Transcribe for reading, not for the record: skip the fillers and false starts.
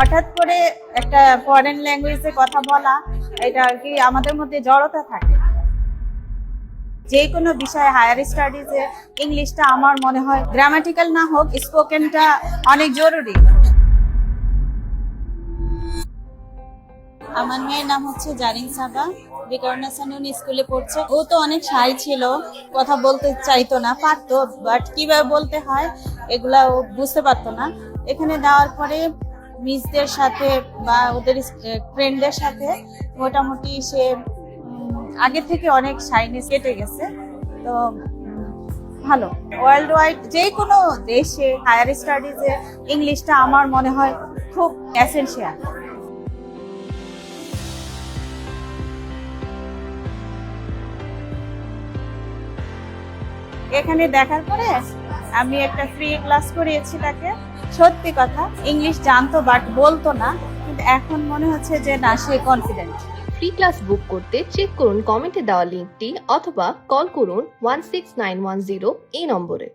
হঠাৎ করে একটা ফরেন ল্যাঙ্গুয়েজে কথা বলা, এটা আর কি আমাদের মধ্যে জড়তা থাকে। যে কোনো বিষয়ে হায়ার স্টাডিজে ইংলিশটা আমার মনে হয় গ্রামাটিক্যাল না হোক, স্পোকেনটা অনেক জরুরি। আমার মেয়ের নাম হচ্ছে জারিন সাবা, বিকারুন্নেসা স্কুলে পড়ছে। ও তো অনেক শাই ছিল, কথা বলতে চাইতো না, পারতো বাট কিভাবে বলতে হয় এগুলা ও বুঝতে পারতো না। এখানে দেওয়ার পরে মিসদের সাথে বা ওদের ফ্রেন্ডদের সাথে মোটামুটি সে আগে থেকে অনেক শাইনেস কেটে গেছে। তো ভালো, ওয়ার্ল্ড ওয়াইড যে কোনো দেশে হায়ার স্টাডিজে ইংলিশটা আমার মনে হয় খুব এসেনশিয়াল। এখানে দেখার পরে আমি একটা ফ্রি ক্লাস করিয়েছি তাকে। সত্যি কথা, ইংলিশ জানতো বাট বলতো না, কিন্তু এখন মনে হচ্ছে যে না, সে কনফিডেন্ট। ফ্রি ক্লাস বুক করতে চেক করুন কমেন্টে দেওয়া লিঙ্কটি অথবা কল করুন 16910 এই নম্বরে।